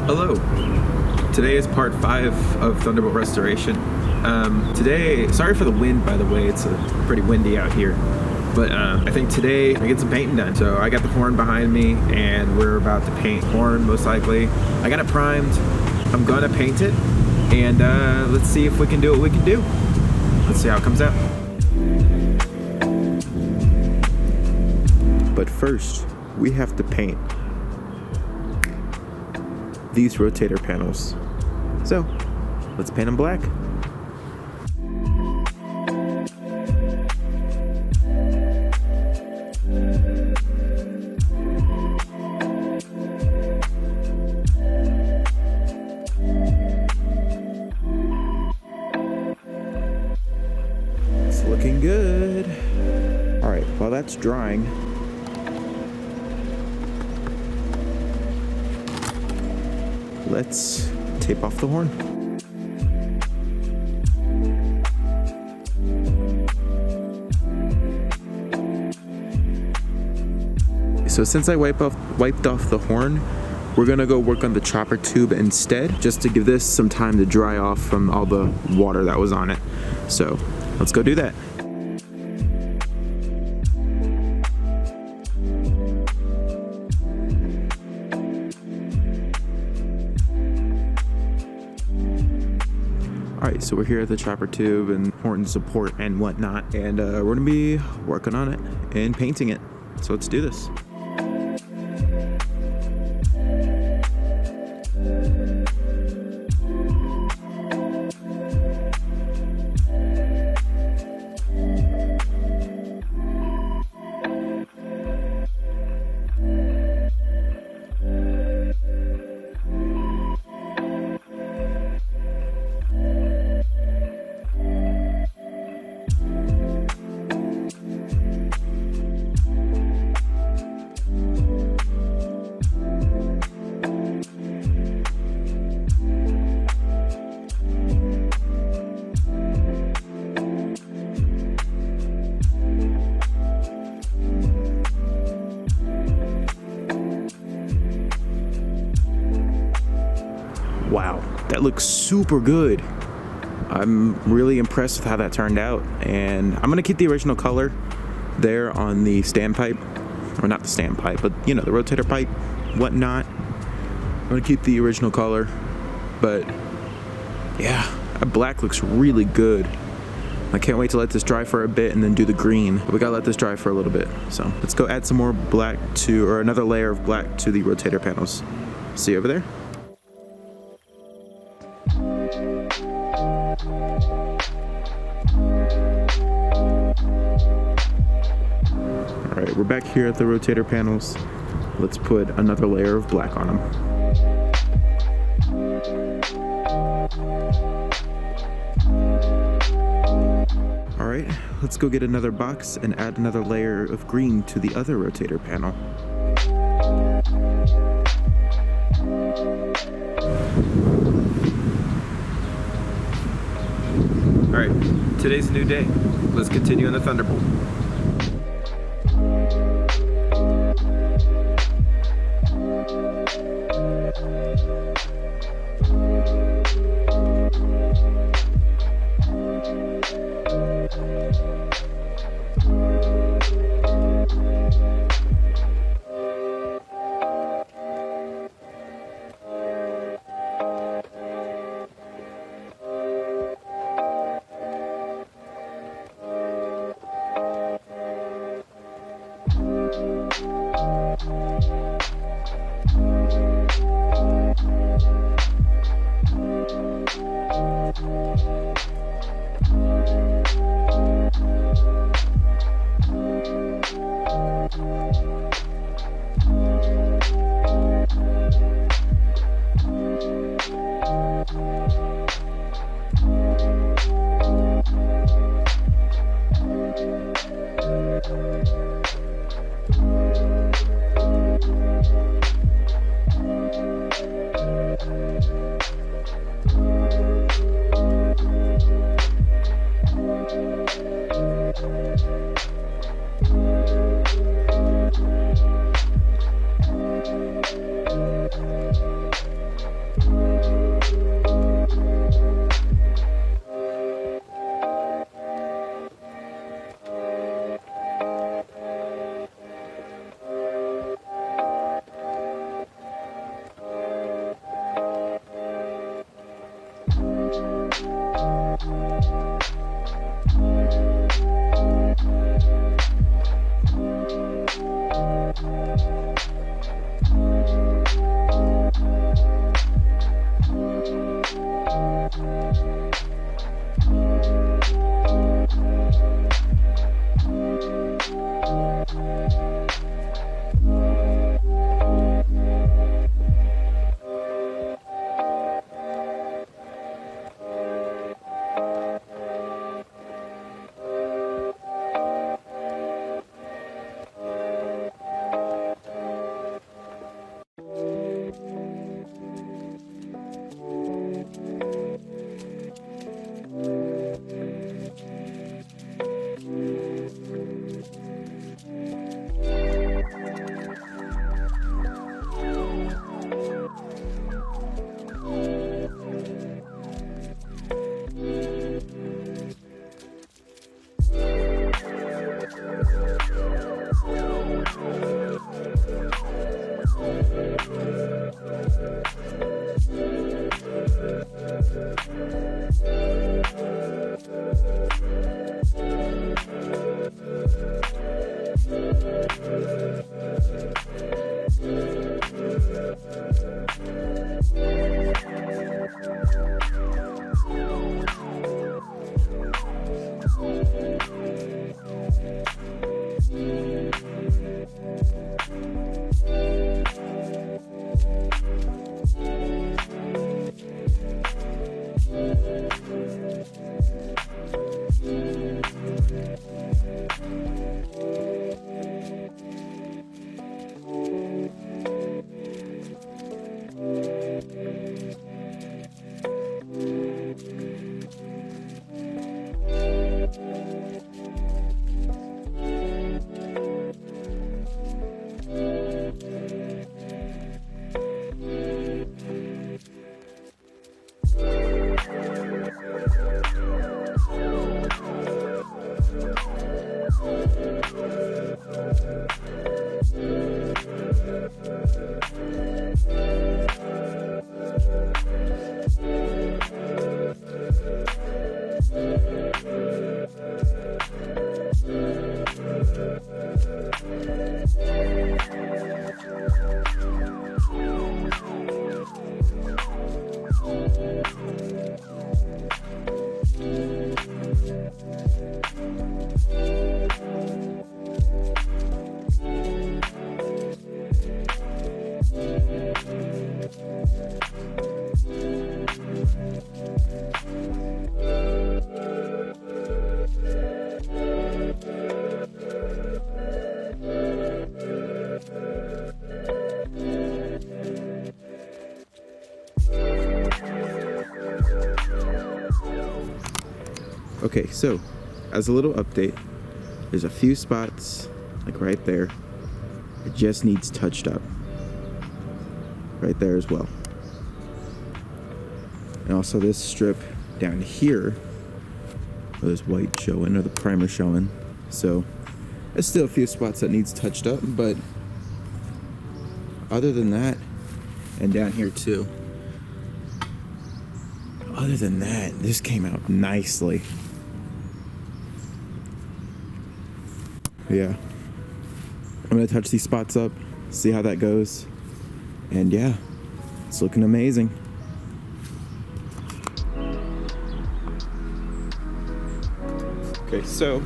Hello. Today is part 5 of Thunderbolt Restoration. Today, sorry for the wind, by the way, it's pretty windy out here. But I think today I get some painting done. So I got the horn behind me and we're about to paint horn most likely. I got it primed. I'm gonna paint it and let's see if we can do what we can do. Let's see how it comes out. But first, we have to paint these rotator panels. So, let's paint them black. It's looking good. All right, while that's drying, let's tape off the horn. So since I wiped off the horn, we're gonna go work on the chopper tube instead, just to give this some time to dry off from all the water that was on it. So let's go do that. Alright, so we're here at the chopper tube and horn support and whatnot, and we're gonna be working on it and painting it. So let's do this. Wow, that looks super good. I'm really impressed with how that turned out, and I'm gonna keep the original color there on the standpipe, or not the standpipe, but you know, the rotator pipe, whatnot. I'm gonna keep the original color, but yeah, that black looks really good. I can't wait to let this dry for a bit and then do the green. But we gotta let this dry for a little bit. So let's go add some more black to, or another layer of black to the rotator panels. See you over there. Alright, we're back here at the rotator panels. Let's put another layer of black on them. Alright, let's go get another box and add another layer of green to the other rotator panel. Alright, today's a new day. Let's continue on the Thunderbolt. Okay, so as a little update, there's a few spots, like right there, it just needs touched up. Right there as well. And also this strip down here, where there's white showing, or the primer showing. So there's still a few spots that needs touched up, but other than that, and down here too, other than that, this came out nicely. Yeah, I'm gonna touch these spots up, see how that goes, and yeah, it's looking amazing. Okay, so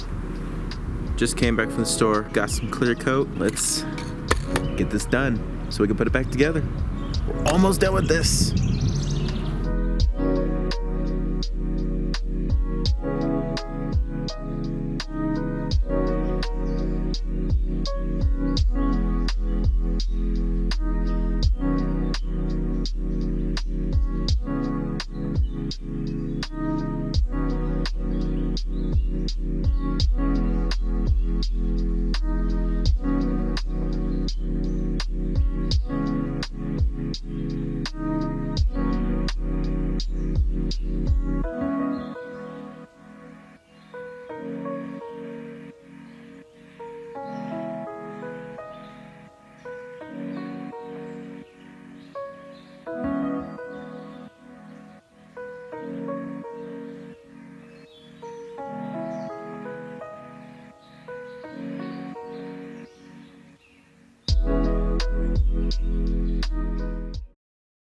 just came back from the store, got some clear coat. Let's get this done so we can put it back together. We're almost done with this.